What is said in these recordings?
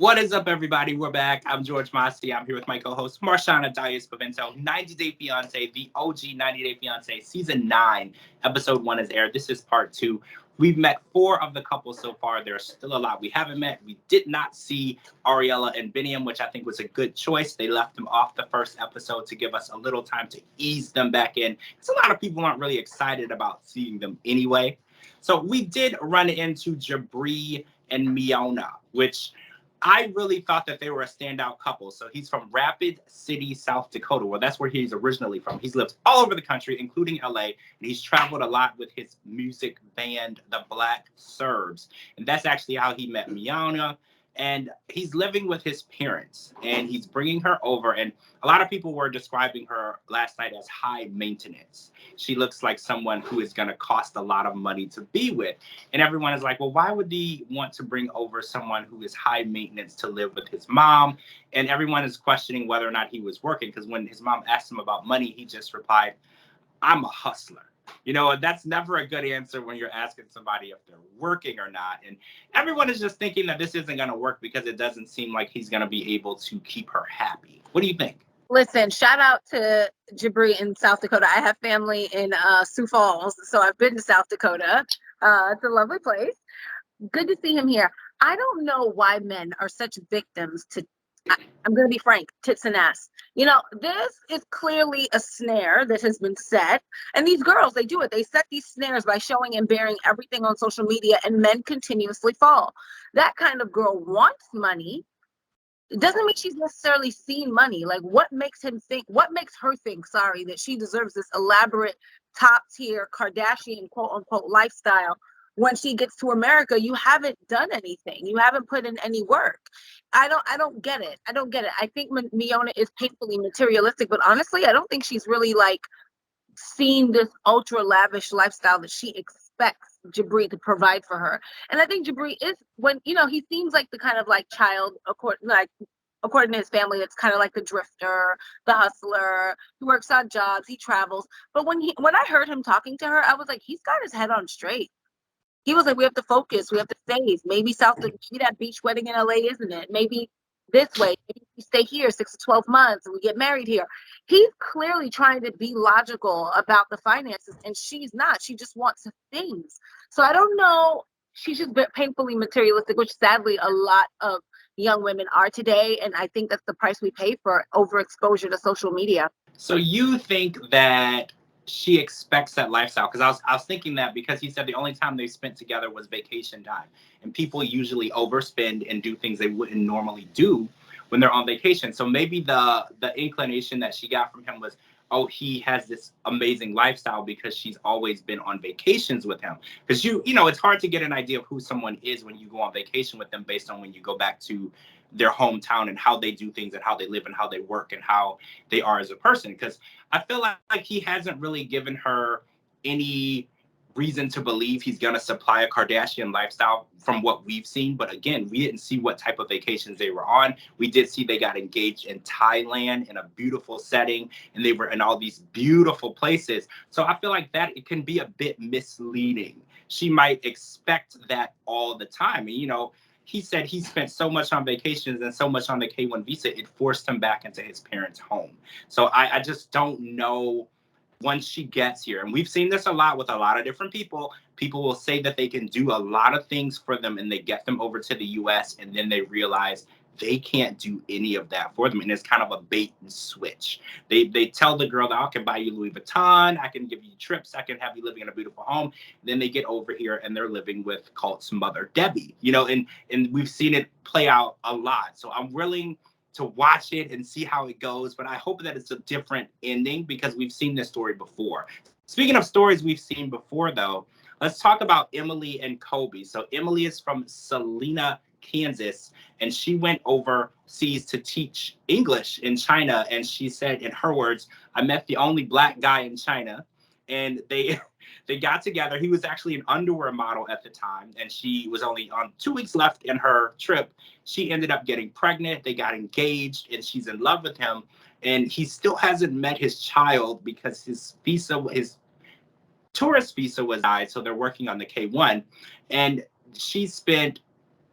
What is up, everybody? We're back. I'm George Mossey. I'm here with my co-host, Marshana, Dahlia, 90 Day Fiance, the OG 90 Day Fiance, Season 9, Episode 1 is aired. This is Part 2. We've met 4 of the couples so far. There's still a lot we haven't met. We did not see Ariella and Biniam, which I think was a good choice. They left them off the first episode to give us a little time to ease them back in. Because a lot of people aren't really excited about seeing them anyway. So we did run into Jabari and Miona, which I really thought that they were a standout couple. So he's from Rapid City, South Dakota. Well, that's where he's originally from. He's lived all over the country, including LA, and he's traveled a lot with his music band, the Black Serbs. And that's actually how he met Miona. And he's living with his parents, and he's bringing her over. And a lot of people were describing her last night as high maintenance. She looks like someone who is going to cost a lot of money to be with. And everyone is like, well, why would he want to bring over someone who is high maintenance to live with his mom? And everyone is questioning whether or not he was working, because when his mom asked him about money, he just replied, I'm a hustler. You know, that's never a good answer when you're asking somebody if they're working or not. And everyone is just thinking that this isn't going to work because it doesn't seem like he's going to be able to keep her happy. What do you think? Listen, shout out to Jabari in South Dakota. I have family in Sioux Falls, so I've been to South Dakota. It's a lovely place. Good to see him here. I don't know why men are such victims to, I'm going to be frank, tits and ass. You know, this is clearly a snare that has been set. And these girls, they do it. They set these snares by showing and bearing everything on social media, and men continuously fall. That kind of girl wants money. It doesn't mean she's necessarily seen money. Like, what makes her think, that she deserves this elaborate top tier Kardashian quote unquote lifestyle? When she gets to America, you haven't done anything. You haven't put in any work. I don't get it. I think Miona is painfully materialistic, but honestly, I don't think she's really like seen this ultra lavish lifestyle that she expects Jabari to provide for her. And I think Jabari is, when, you know, he seems like the kind of like child, according to his family, that's kind of like the drifter, the hustler. He works odd jobs, he travels. But when I heard him talking to her, I was like, he's got his head on straight. He was like, we have to focus, we have to save. Maybe that beach wedding in LA, isn't it? Maybe this way, maybe we stay here 6 to 12 months and we get married here. He's clearly trying to be logical about the finances, and she's not. She just wants things. So I don't know. She's just painfully materialistic, which sadly a lot of young women are today. And I think that's the price we pay for overexposure to social media. So you think that she expects that lifestyle? Because I was thinking that because he said the only time they spent together was vacation time, and people usually overspend and do things they wouldn't normally do when they're on vacation. So maybe the inclination that she got from him was, oh, he has this amazing lifestyle because she's always been on vacations with him. Because you know, it's hard to get an idea of who someone is when you go on vacation with them based on when you go back to their hometown and how they do things and how they live and how they work and how they are as a person. Because I feel like he hasn't really given her any reason to believe he's going to supply a Kardashian lifestyle from what we've seen. But again, we didn't see what type of vacations they were on. We did see they got engaged in Thailand in a beautiful setting, and they were in all these beautiful places. So I feel like that it can be a bit misleading. She might expect that all the time. And, you know, he said he spent so much on vacations and so much on the K-1 visa, it forced him back into his parents' home. So I just don't know once she gets here. And we've seen this a lot with a lot of different people. People will say that they can do a lot of things for them and they get them over to the US, and then they realize they can't do any of that for them. And it's kind of a bait and switch. They tell the girl that I can buy you Louis Vuitton, I can give you trips, I can have you living in a beautiful home. Then they get over here and they're living with Cult's mother, Debbie, you know, and we've seen it play out a lot. So I'm willing to watch it and see how it goes, but I hope that it's a different ending because we've seen this story before. Speaking of stories we've seen before, though, let's talk about Emily and Kobe. So Emily is from Salina, Kansas, and she went overseas to teach English in China. And she said, in her words, I met the only Black guy in China, and they got together. He was actually an underwear model at the time, and she was only on 2 weeks left in her trip. She ended up getting pregnant. They got engaged, and she's in love with him. And he still hasn't met his child because his tourist visa was denied, so they're working on the K-1. And she spent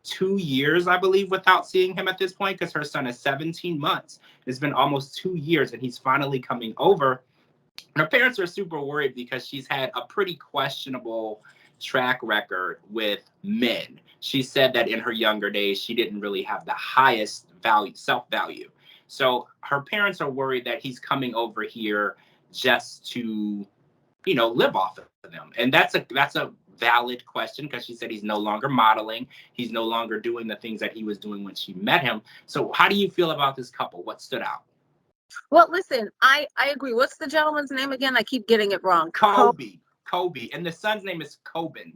2 years, I believe, without seeing him at this point because her son is 17 months. It's been almost 2 years, and he's finally coming over. And her parents are super worried because she's had a pretty questionable track record with men. She said that in her younger days, she didn't really have the highest value, self-value. So her parents are worried that he's coming over here just to, live off of them. And that's a valid question because she said he's no longer modeling. He's no longer doing the things that he was doing when she met him. So how do you feel about this couple? What stood out? Well, listen, I agree. What's the gentleman's name again? I keep getting it wrong. Kobe. And the son's name is Coben.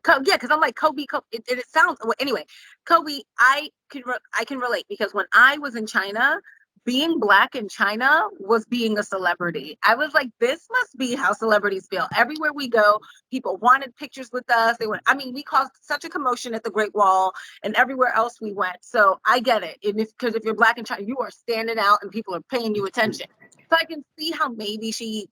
Yeah, because I'm like Kobe. It sounds well, anyway. Kobe, I can relate because when I was in China, being Black in China was being a celebrity. I was like, this must be how celebrities feel. Everywhere we go, people wanted pictures with us. We caused such a commotion at the Great Wall and everywhere else we went. So I get it. Because if you're Black in China, you are standing out and people are paying you attention. So I can see how maybe she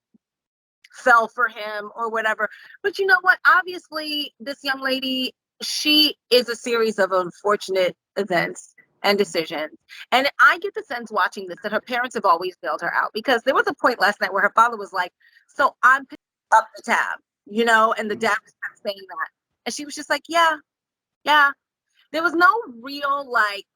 fell for him or whatever. But you know what? Obviously, this young lady, she is a series of unfortunate events and decisions. And I get the sense watching this that her parents have always bailed her out because there was a point last night where her father was like, so I'm picking up the tab, and the dad was kind of saying that. And she was just like, yeah. There was no real like,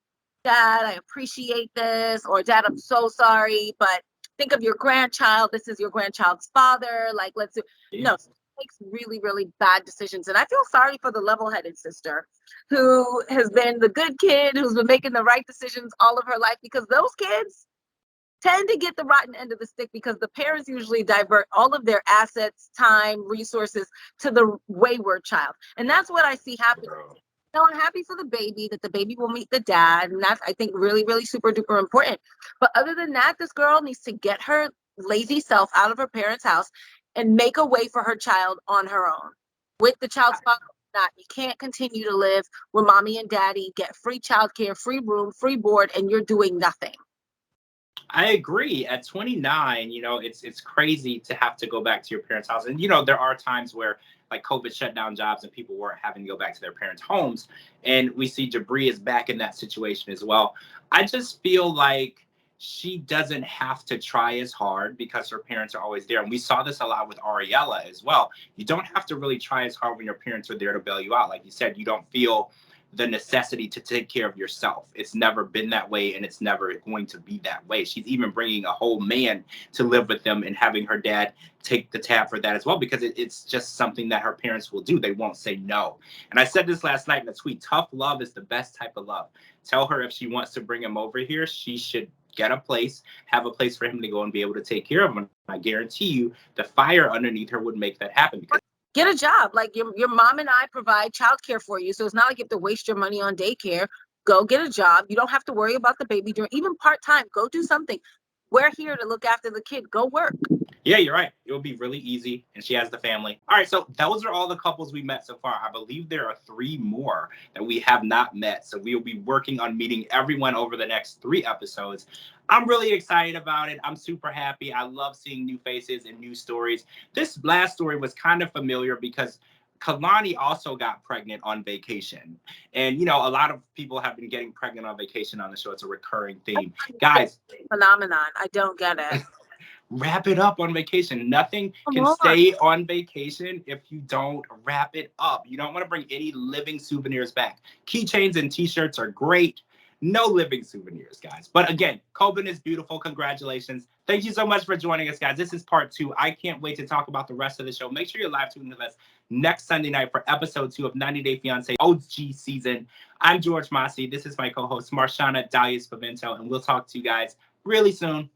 Dad, I appreciate this, or Dad, I'm so sorry, but think of your grandchild. This is your grandchild's father. Like, let's do. No, she makes really, really bad decisions. And I feel sorry for the level-headed sister who has been the good kid, who's been making the right decisions all of her life, because those kids tend to get the rotten end of the stick because the parents usually divert all of their assets, time, resources to the wayward child. And that's what I see happening. No, I'm happy for the baby, that the baby will meet the dad. And that's, I think, really, really super duper important. But other than that, this girl needs to get her lazy self out of her parents' house and make a way for her child on her own. With the child's father or not, you can't continue to live where mommy and daddy get free childcare, free room, free board, and you're doing nothing. I agree. At 29, it's crazy to have to go back to your parents' house. And, there are times where like COVID shut down jobs and people weren't having to go back to their parents' homes. And we see Jabari is back in that situation as well. I just feel like she doesn't have to try as hard because her parents are always there. And we saw this a lot with Ariella as well. You don't have to really try as hard when your parents are there to bail you out. Like you said, you don't feel the necessity to take care of yourself. It's never been that way, and it's never going to be that way. She's even bringing a whole man to live with them and having her dad take the tab for that as well, because it's just something that her parents will do. They won't say no. And I said this last night in a tweet, tough love is the best type of love. Tell her if she wants to bring him over here, she should get a place, have a place for him to go and be able to take care of him. I guarantee you the fire underneath her would make that happen. Because get a job. Like your mom and I provide childcare for you. So it's not like you have to waste your money on daycare. Go get a job. You don't have to worry about the baby during even part-time. Go do something. We're here to look after the kid. Go work. Yeah, you're right. It will be really easy. And she has the family. All right. So those are all the couples we met so far. I believe there are 3 more that we have not met. So we will be working on meeting everyone over the next 3 episodes. I'm really excited about it. I'm super happy. I love seeing new faces and new stories. This last story was kind of familiar because Kalani also got pregnant on vacation. And, a lot of people have been getting pregnant on vacation on the show. It's a recurring theme. Guys. Phenomenon. I don't get it. Wrap it up on vacation. Nothing can stay on vacation if you don't wrap it up. You don't want to bring any living souvenirs back. Keychains and t-shirts are great. No living souvenirs, guys. But again, Coben is beautiful. Congratulations. Thank you so much for joining us, guys. This is part 2. I can't wait to talk about the rest of the show. Make sure you're live tuning with us next Sunday night for episode 2 of 90 Day Fiance OG season. I'm George Mossey. This is my co-host, Marshana Dahlia Spavento, and we'll talk to you guys really soon.